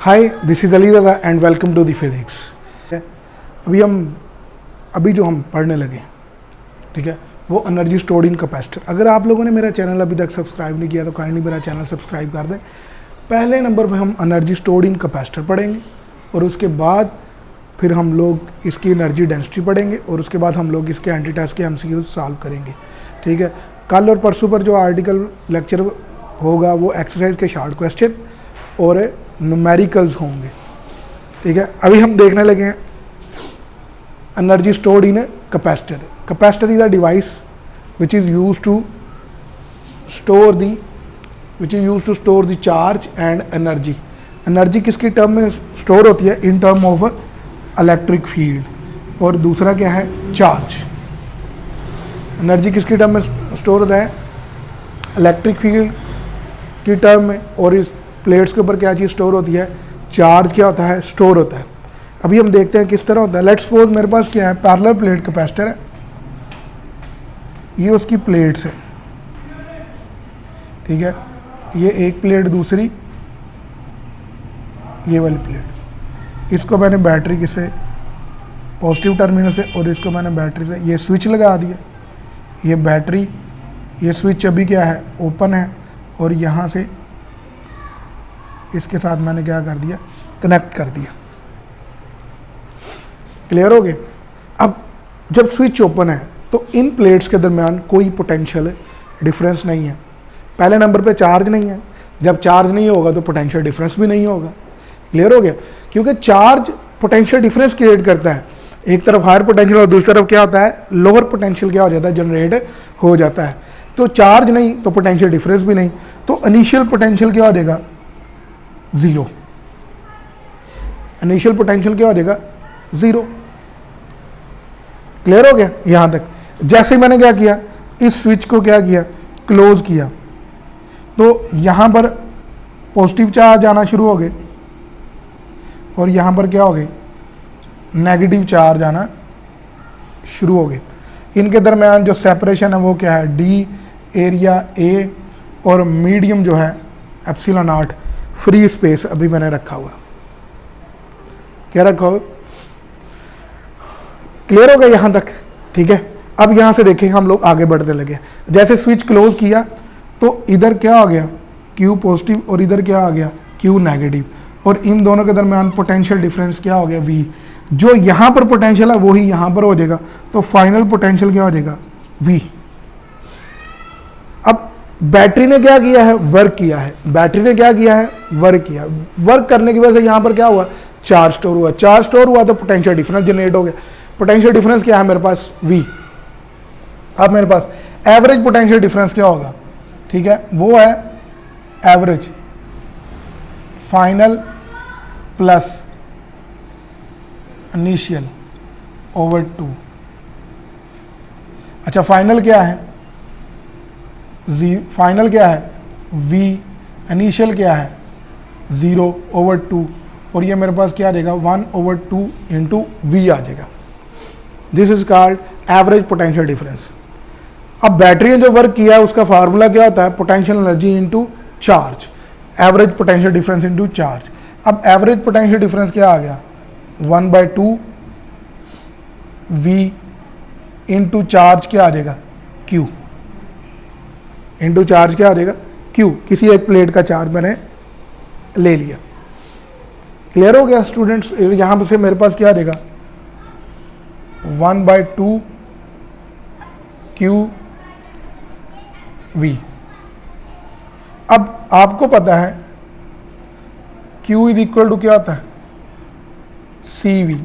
Hi, this is Ali Dada and welcome to the physics. अभी जो हम पढ़ने लगे, ठीक है, वो एनर्जी स्टोर्ड इन कैपेसिटर। अगर आप लोगों ने मेरा चैनल अभी तक सब्सक्राइब नहीं किया तो काइंडली मेरा चैनल सब्सक्राइब कर दें। पहले नंबर पे हम एनर्जी स्टोर्ड इन कैपेसिटर पढ़ेंगे और उसके बाद फिर हम लोग इसकी एनर्जी डेंसिटी पढ़ेंगे और उसके बाद हम लोग इसके एंटी टेस्ट के एमसीक्यूज सॉल्व करेंगे। ठीक है, कल और परसों पर जो आर्टिकल लेक्चर होगा वो एक्सरसाइज के शॉर्ट क्वेश्चन और न्यूमेरिकल्स होंगे। ठीक है, अभी हम देखने लगे हैं energy stored in capacitor. Capacitor is a device which is use to store the charge and energy. Energy किसकी टर्म में स्टोर होती है? In term of electric field. और दूसरा क्या है? चार्ज। एनर्जी किसकी टर्म में स्टोर होता है? इलेक्ट्रिक फील्ड की टर्म में। और इस प्लेट्स के ऊपर क्या चीज़ स्टोर होती है? चार्ज क्या होता है? स्टोर होता है। अभी हम देखते हैं किस तरह होता है। लेट्स सपोज मेरे पास क्या है? पैरेलल प्लेट कैपेसिटर है, ये उसकी प्लेट्स है। ठीक है, ये एक प्लेट, दूसरी ये वाली प्लेट। इसको मैंने बैटरी किससे, पॉजिटिव टर्मिनल से, और इसको मैंने बैटरी से, ये स्विच लगा दिया। ये बैटरी, ये स्विच अभी क्या है? ओपन है। और यहाँ से इसके साथ मैंने क्या कर दिया? कनेक्ट कर दिया। क्लियर हो गया? अब जब स्विच ओपन है तो इन प्लेट्स के दरमियान कोई पोटेंशियल डिफरेंस नहीं है। पहले नंबर पे चार्ज नहीं है। जब चार्ज नहीं होगा तो पोटेंशियल डिफरेंस भी नहीं होगा। क्लियर हो गया? क्योंकि चार्ज पोटेंशियल डिफरेंस क्रिएट करता है। एक तरफ हायर पोटेंशियल और दूसरी तरफ क्या होता है? लोअर पोटेंशियल क्या हो जाता है? जनरेट हो जाता है। तो चार्ज नहीं तो पोटेंशियल डिफरेंस भी नहीं, तो इनिशियल पोटेंशियल क्या हो जाएगा? ज़ीरो। इनिशियल पोटेंशियल क्या हो जाएगा? ज़ीरो। क्लियर हो गया यहाँ तक? जैसे मैंने क्या किया, इस स्विच को क्या किया? क्लोज किया, तो यहाँ पर पॉजिटिव चार्ज आना शुरू हो गए और यहाँ पर क्या हो गए? नेगेटिव चार्ज आना शुरू हो गए। इनके दरमियान जो सेपरेशन है वो क्या है? डी एरिया ए, और मीडियम जो है एप्सिलॉन नॉट, फ्री स्पेस अभी मैंने रखा हुआ। क्या रखा हुआ? क्लियर हो गया यहाँ तक? ठीक है, अब यहाँ से देखें हम लोग आगे बढ़ते लगे। जैसे स्विच क्लोज किया तो इधर क्या आ गया? Q पॉजिटिव, और इधर क्या आ गया? Q negative. और इन दोनों के दरमियान पोटेंशियल डिफरेंस क्या हो गया? V। जो यहाँ पर पोटेंशियल है वही यहाँ पर हो जाएगा, तो फाइनल पोटेंशियल क्या हो जाएगा? V। अब बैटरी ने क्या किया है? वर्क किया है। बैटरी ने क्या किया है? वर्क किया। वर्क करने की वजह से यहाँ पर क्या हुआ? चार्ज स्टोर हुआ। चार्ज स्टोर हुआ तो पोटेंशियल डिफरेंस जनरेट हो गया। पोटेंशियल डिफरेंस क्या है मेरे पास? V। अब मेरे पास एवरेज पोटेंशियल डिफरेंस क्या होगा? ठीक है, वो है average final plus initial over 2। अच्छा, फाइनल क्या है? फाइनल क्या है? V। इनिशियल क्या है? 0 ओवर 2, और ये मेरे पास क्या आ जाएगा? 1 ओवर 2 इंटू V आ जाएगा। This is called average potential difference. अब बैटरी ने जो वर्क किया है उसका फार्मूला क्या होता है? Potential energy into charge. Average potential difference into charge. अब एवरेज पोटेंशियल डिफरेंस क्या आ गया? 1/2 V इंटू चार्ज क्या आ जाएगा? Q। इंटू चार्ज क्या आ जाएगा? Q। किसी एक प्लेट का चार्ज मैंने ले लिया। क्लियर हो गया स्टूडेंट्स? यहाँ से मेरे पास क्या आ जाएगा? 1/2 Q V। अब आपको पता है Q इज इक्वल टू क्या होता है? CV।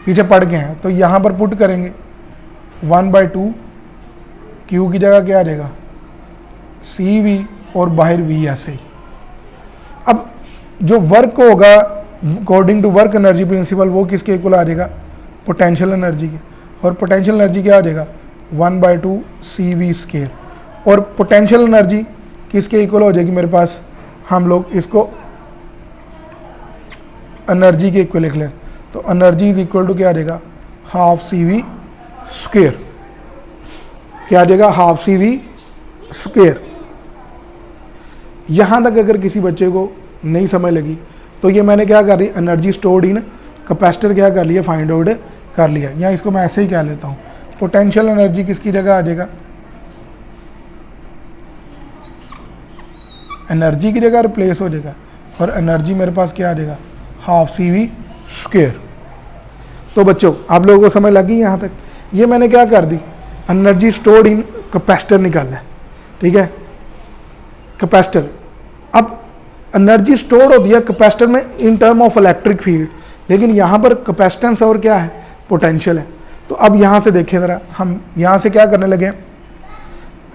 पीछे पढ़ गए हैं तो यहाँ पर पुट करेंगे 1/2 Q की जगह क्या आ जाएगा? CV, और बाहर V ऐसे ही। अब जो वर्क होगा according to work energy principle वो किसके इक्वल आ जाएगा? पोटेंशियल एनर्जी के। और पोटेंशियल एनर्जी क्या आ जाएगा? 1/2 CV स्क्वायर। और पोटेंशियल एनर्जी किसके इक्वल हो जाएगी मेरे पास? हम लोग इसको एनर्जी के इक्वल लिख लें, तो एनर्जी इज इक्वल टू क्या आ जाएगा? Half CV square. क्या आ जाएगा? Half CV square. यहाँ तक अगर किसी बच्चे को नहीं समझ लगी तो ये मैंने क्या कर लिया, एनर्जी स्टोर्ड इन कैपेसिटर क्या कर लिया, फाइंड आउट कर लिया। या इसको मैं ऐसे ही कह लेता हूँ, पोटेंशियल एनर्जी किसकी जगह आ जाएगा, एनर्जी की जगह रिप्लेस हो जाएगा, और एनर्जी मेरे पास क्या आ जाएगा, हाफ सी वी स्क्वेयर। तो बच्चों आप लोगों को समझ लगी यहाँ तक। ये मैंने क्या कर दी, एनर्जी स्टोर्ड इन कैपेसिटर निकालना है, ठीक है, कैपेसिटर। अब एनर्जी स्टोर होती है कैपेसिटर में इन टर्म ऑफ इलेक्ट्रिक फील्ड, लेकिन यहाँ पर कैपेसिटेंस और क्या है, पोटेंशियल है। तो अब यहाँ से देखें ज़रा, हम यहाँ से क्या करने लगे,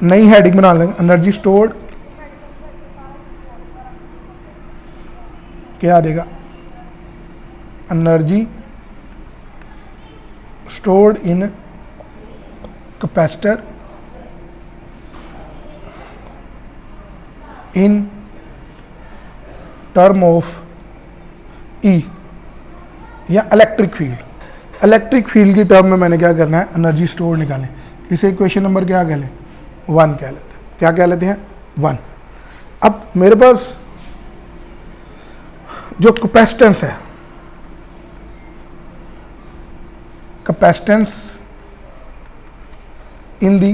नई हेडिंग बना लेंगे, एनर्जी स्टोर्ड क्या आ जाएगा, energy stored in capacitor in term of E या इलेक्ट्रिक फील्ड। इलेक्ट्रिक फील्ड की टर्म में मैंने क्या करना है, एनर्जी स्टोर निकालें। इसे इक्वेशन नंबर क्या कह लें, 1 कह लेते हैं। क्या कह लेते हैं, 1। अब मेरे पास जो कैपेसिटेंस है, capacitance in the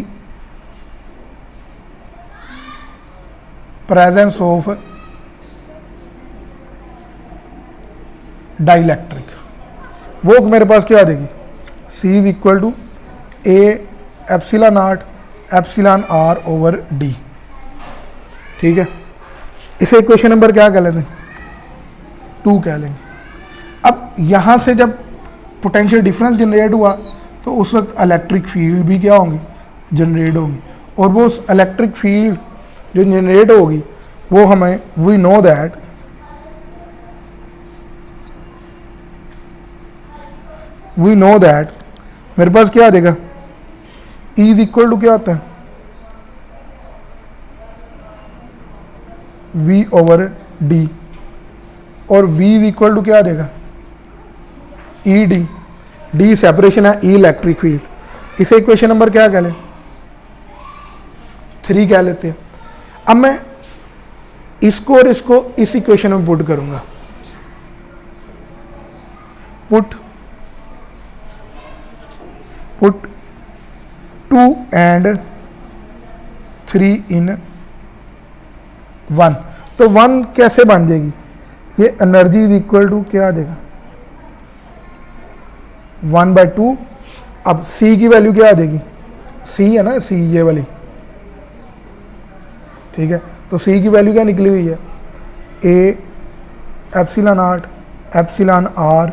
presence of dielectric, वो मेरे पास क्या आ जाएगी, C is equal to A epsilon naught epsilon R over D, ठीक है। इसे इक्वेशन नंबर क्या कह लेते हैं, 2 कह लेंगे। अब यहाँ से जब पोटेंशियल डिफरेंस जनरेट हुआ तो उस वक्त इलेक्ट्रिक फील्ड भी क्या होंगी, जनरेट होगी, और वो उस इलेक्ट्रिक फील्ड जो जनरेट होगी वो हमें, वी नो दैट मेरे पास क्या आ जाएगा, E इज इक्वल टू क्या होता है, V ओवर D, और V इज इक्वल टू क्या आ जाएगा, ई डी। डी सेपरेशन है, ई इलेक्ट्रिक फील्ड। इसे इक्वेशन नंबर क्या कह लें, 3 कह लेते हैं। अब मैं इसको और इसको इस इक्वेशन में पुट करूंगा, पुट 2 and 3 in 1। तो 1 कैसे बन जाएगी, ये एनर्जी इज इक्वल टू क्या आ जाएगा, 1/2। अब C की वैल्यू क्या आ जाएगी, C है ना, C ये वाली, ठीक है। तो C की वैल्यू क्या निकली हुई है, A epsilon naught epsilon R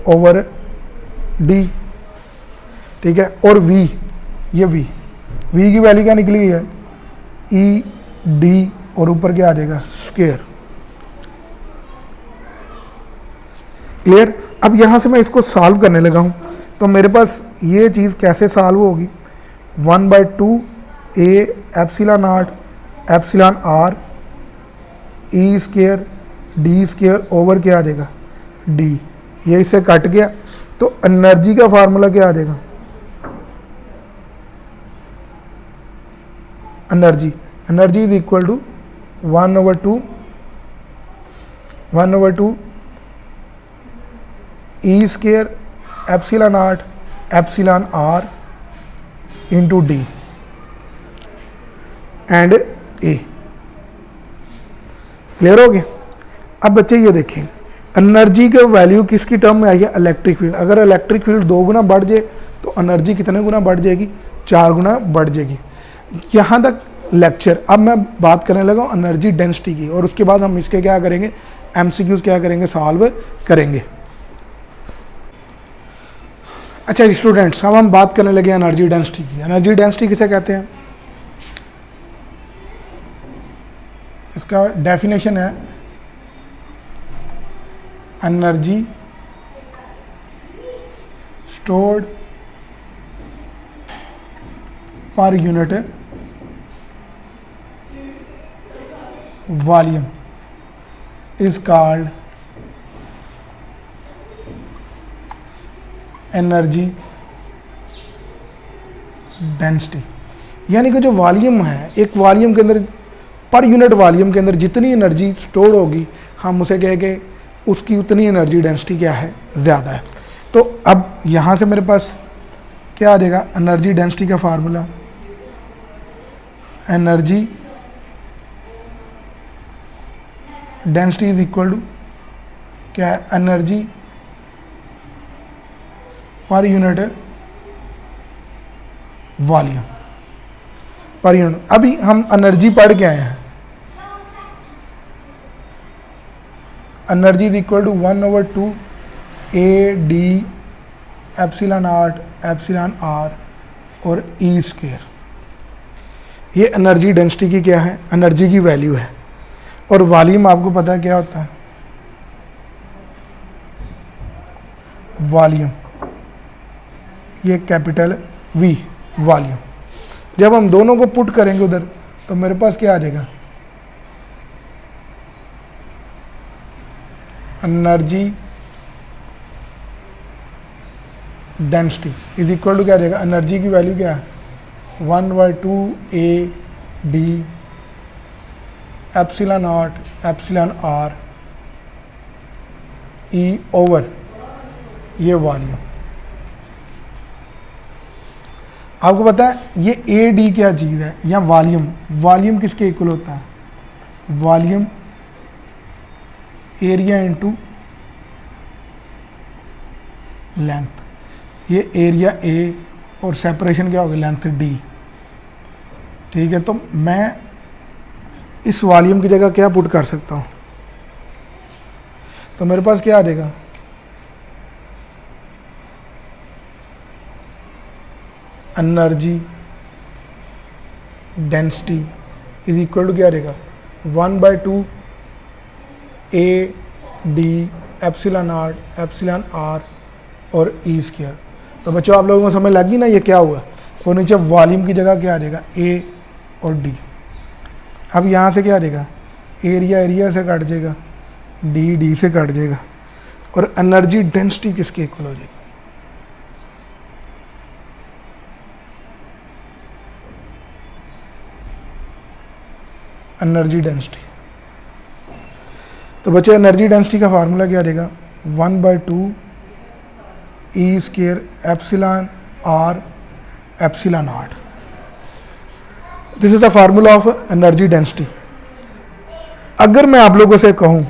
over D, ठीक है। और V, ये V की वैल्यू क्या निकली हुई है, E D, और ऊपर क्या आ जाएगा, स्क्वायर। क्लियर। अब यहाँ से मैं इसको सॉल्व करने लगा हूँ, तो मेरे पास ये चीज़ कैसे सॉल्व होगी, 1/2 A epsilon naught epsilon R E square D square over क्या आ जाएगा, D। ये इससे कट गया, तो एनर्जी का फार्मूला क्या आ जाएगा, energy is equal to 1/2 E square epsilon naught epsilon R into D and A। Clear हो गया। अब बच्चे ये देखें, एनर्जी का वैल्यू किसकी टर्म में आई है, इलेक्ट्रिक फील्ड। अगर इलेक्ट्रिक फील्ड 2 गुना बढ़ जाए तो एनर्जी कितने गुना बढ़ जाएगी, 4 गुना बढ़ जाएगी। यहाँ तक लेक्चर। अब मैं बात करने लगा हूँ एनर्जी डेंसिटी की, और उसके बाद हम इसके क्या करेंगे, MCQs क्या करेंगे, सॉल्व करेंगे। अच्छा स्टूडेंट्स, अब हम बात करने लगे एनर्जी डेंसिटी की। एनर्जी डेंसिटी किसे कहते हैं, इसका डेफिनेशन है energy stored per unit volume is called energy density. यानी कि जो वॉल्यूम है, एक वॉल्यूम के अंदर पर यूनिट वॉल्यूम के अंदर जितनी एनर्जी स्टोर होगी हम उसे कह के उसकी उतनी एनर्जी डेंसिटी क्या है, ज़्यादा है। तो अब यहाँ से मेरे पास क्या आ जाएगा, एनर्जी डेंसिटी का formula, energy density is equal to क्या है, energy per unit volume per unit. अभी हम एनर्जी पढ़ के आए हैं, energy is equal to 1/2 AD epsilon naught epsilon R और ई स्क्वायर। ये एनर्जी डेंसिटी की क्या है, एनर्जी की वैल्यू है। और वॉल्यूम आपको पता है क्या होता है, वॉल्यूम ये कैपिटल वी वॉल्यूम। जब हम दोनों को पुट करेंगे उधर तो मेरे पास क्या आ जाएगा, energy density is equal to क्या आ जाएगा, एनर्जी की वैल्यू क्या है 1/2 AD epsilon naught epsilon R E over ये वॉल्यूम। आपको पता है ये AD क्या चीज़ है, या वॉल्यूम, वॉल्यूम किसके इक्वल होता है, वॉल्यूम एरिया इनटू लेंथ। ये एरिया A और सेपरेशन क्या होगा, लेंथ D। ठीक है, तो मैं इस वॉल्यूम की जगह क्या पुट कर सकता हूँ, तो मेरे पास क्या आ जाएगा, energy density is equal to क्या रहेगा 1/2 AD epsilon naught epsilon R और ई स्क्वायर। तो बच्चों आप लोगों को समझ लगी ना ये क्या हुआ, और नीचे वॉल्यूम की जगह क्या आ जाएगा A और D। अब यहाँ से क्या आ जाएगा, एरिया एरिया से कट जाएगा, D से कट जाएगा, और एनर्जी डेंसिटी किसके इक्वल हो जाएगी, एनर्जी डेंसिटी। तो बच्चे एनर्जी डेंसिटी का फार्मूला क्या रहेगा 1/2 E square epsilon R epsilon naught. This is the formula of energy density. अगर मैं आप लोगों से कहूं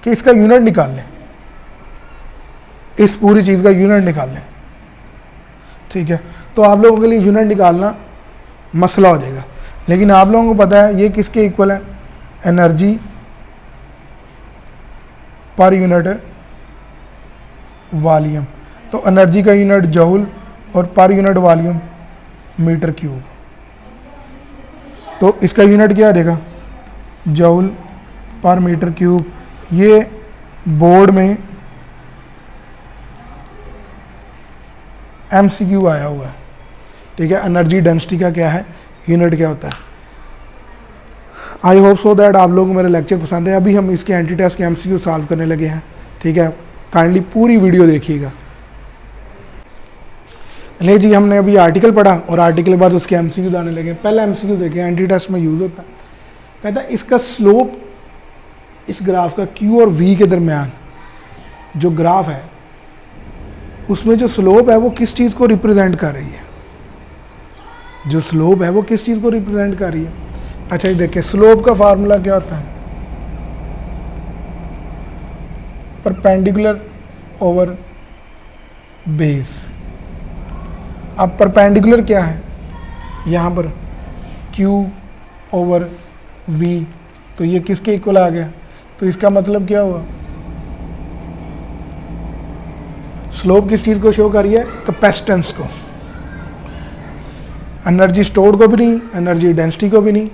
कि इसका यूनिट निकाल लें, इस पूरी चीज का यूनिट निकाल लें, ठीक है, तो आप लोगों के लिए यूनिट निकालना मसला हो जाएगा। लेकिन आप लोगों को पता है ये किसके इक्वल है, एनर्जी पर यूनिट वॉल्यूम। तो एनर्जी का यूनिट जूल और per unit volume metre cube. तो इसका यूनिट क्या रहेगा, जूल पर मीटर क्यूब। ये बोर्ड में MCQ आया हुआ है, ठीक है। एनर्जी डेंसिटी का क्या है, यूनिट क्या होता है। आई होप सो दैट आप लोगों को मेरा लेक्चर पसंद है। अभी हम इसके एंटी टेस्ट के MCQ सॉल्व करने लगे हैं, ठीक है। काइंडली पूरी वीडियो देखिएगा। ले जी, हमने अभी आर्टिकल पढ़ा और आर्टिकल के बाद उसके MCQ आने लगे। पहला MCQ देखें, एंटी टेस्ट में यूज़ होता है, कहता है इसका स्लोप, इस ग्राफ का Q और V के दरमियान जो ग्राफ है उसमें जो स्लोप है वो किस चीज़ को रिप्रेजेंट कर रही है, जो स्लोप है वो किस चीज़ को रिप्रेजेंट कर रही है। अच्छा ये देखिए, स्लोप का फार्मूला क्या होता है, परपेंडिकुलर ओवर बेस। अब परपेंडिकुलर क्या है, यहाँ पर Q ओवर V, तो ये किसके इक्वल आ गया। तो इसका मतलब क्या हुआ, स्लोप किस चीज़ को शो कर रही है, कैपेसिटेंस को। एनर्जी स्टोर्ड को भी नहीं, एनर्जी डेंसिटी को भी नहीं,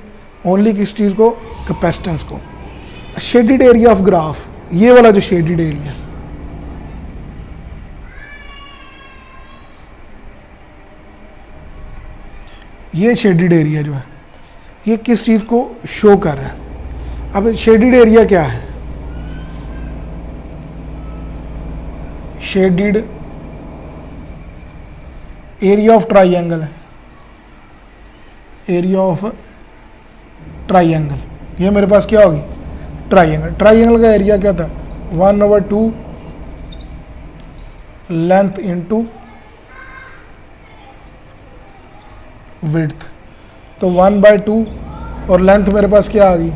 ओनली किस चीज़ को, कैपेसिटेंस को। शेडिड एरिया ऑफ ग्राफ, ये वाला जो शेडिड एरिया, ये शेडिड एरिया जो है ये किस चीज़ को शो कर रहा है। अब शेडिड एरिया क्या है, शेडिड एरिया ऑफ ट्राइंगल है, एरिया ऑफ ट्राइंगल, ये मेरे पास क्या होगी ट्राइंगल। ट्राइंगल का एरिया क्या था 1/2 लेंथ इंटू विड्थ, तो 1/2 और लेंथ मेरे पास क्या आ गई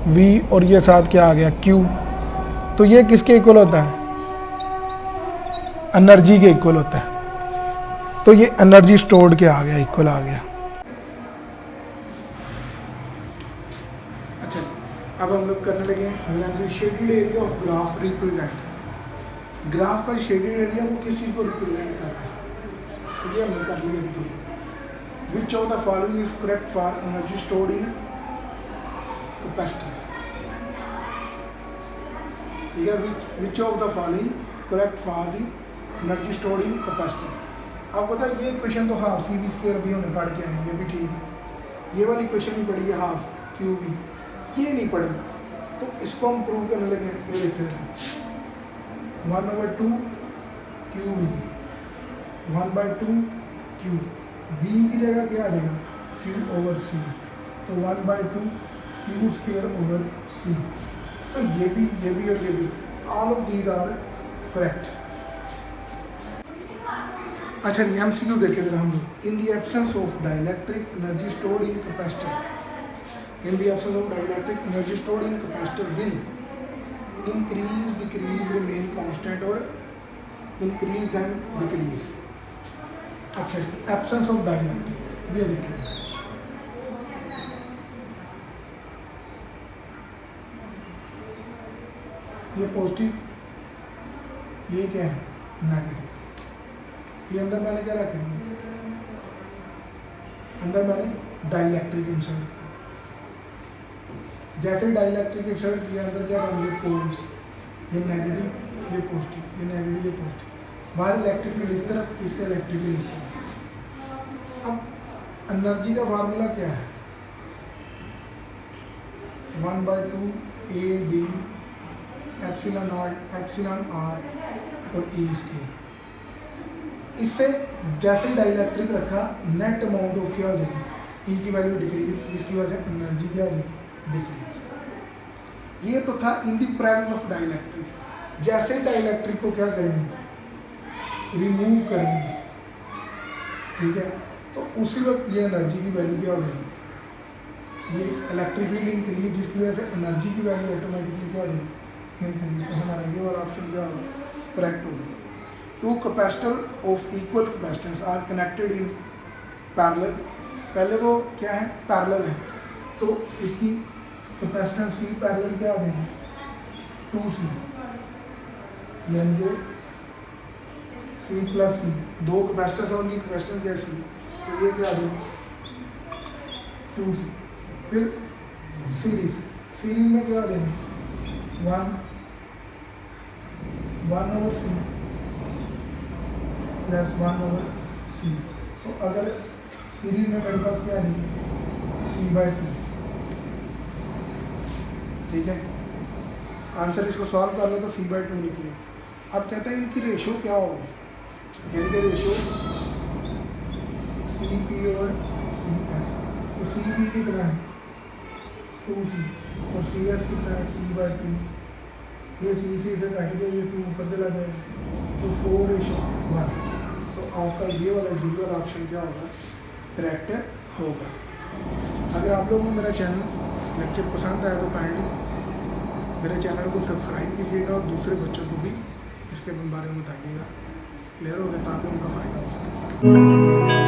v और ये साथ क्या आ गया q। तो ये किसके इक्वल होता है एनर्जी के इक्वल होता है। तो ये एनर्जी स्टोर्ड के आ गया इक्वल आ गया। अच्छा अब हम लोग करने लगे हैं shaded area of graph represent. Graph का शेडेड एरिया वो किस चीज़ को रिप्रेजेंट कर रहा है, तो ये हमने कर लिया। Which of the following is correct for energy stored in capacitor? ठीक है, which of the following correct for the energy stored in capacitor? आपको पता है ये क्वेश्चन तो हाफ सी वी स्क्वायर अभी हमने पढ़ के आए हैं, ये भी ठीक है। ये वाली क्वेश्चन भी पढ़ी है हाफ क्यू वी, ये नहीं पढ़ी, तो इसको हम प्रूव करने लगे। ये देखते हैं 1/2 क्यू वी 1/2 क्यू v की जगह क्या आ जाएगा q/c, तो 1/2 q स्क्वायर ओवर c। तो ये भी और ये भी all of these are correct. अच्छा MCQ देखे जरा हम लोग। In the absence of dielectric energy stored in capacitor, in the absence of dielectric energy stored in capacitor will increase decrease remain constant और इंक्रीज देन डिक्रीज। अच्छा absence of dielectric, ये देखिए ये पॉजिटिव, ये क्या है नेगेटिव। ये अंदर मैंने क्या रख दिया, अंदर मैंने डाइलेक्ट्रिक इंसर्ट किया। जैसे डाइलेक्ट्रिक इंसर्ट किया अंदर क्या बन पोल्स, ये नेगेटिव ये पॉजिटिव, ये नेगेटिव ये पॉजिटिव। बाहर इलेक्ट्रिक फील्ड इस तरफ, इससे इलेक्ट्रिक फील्ड इस तरफ। अब एनर्जी का फार्मूला क्या है 1/2 AD epsilon naught epsilon R और ई स्क्वायर। इससे जैसे डाइलेक्ट्रिक रखा नेट अमाउंट ऑफ क्या हो जाएगी, ई की वैल्यू डिक्रीज, इसकी वजह से एनर्जी क्या हो जाएगी डिक्रीज। ये तो था in the presence of dielectric. जैसे डाइलेक्ट्रिक को क्या करेंगे रिमूव करेंगे, ठीक है, तो उसी वक्त ये एनर्जी की वैल्यू क्या हो जाएगी, ये इलेक्ट्रिक फील्ड इंक्रीज, जिसकी वजह से एनर्जी की वैल्यू ऑटोमेटिकली क्या हो जाएगी इंक्रीज। तो हमारा ये वाला ऑप्शन क्या होगा करेक्ट होगा। Two capacitor of equal capacitance are connected in parallel, पहले वो क्या है पैरेलल है, तो इसकी कैपेसिटेंस सी पैरेलल क्या आ जाएगी 2C, यानी कि C+C, दो कैपेसिटर्स और उनकी कैपेसिटेंस क्या सी, तो ये क्या आ जाएगा 2C। फिर सीरीज में क्या आ जाएगा 1/c प्लस 1/c। तो अगर सीरीज में मेरे पास क्या है C/2, ठीक है, आंसर इसको सॉल्व कर लो तो C/2 निकले। अब कहते हैं इनकी रेशो क्या होगी, यानी कि रेशो CP और CS। तो CP कितना है 2C और CS कितना है C/2। ये C से कट गया, ये 2 ऊपर चला जाएगा, तो 4:1। तो आपका ये वाला डी वाला ऑप्शन क्या होगा करेक्ट होगा। अगर आप लोगों को मेरा चैनल लेक्चर पसंद आया तो काइंडली मेरे चैनल को सब्सक्राइब कीजिएगा और दूसरे बच्चों को भी इसके बारे में बताइएगा, क्लियर हो गया, ताकि उनका फ़ायदा हो सके।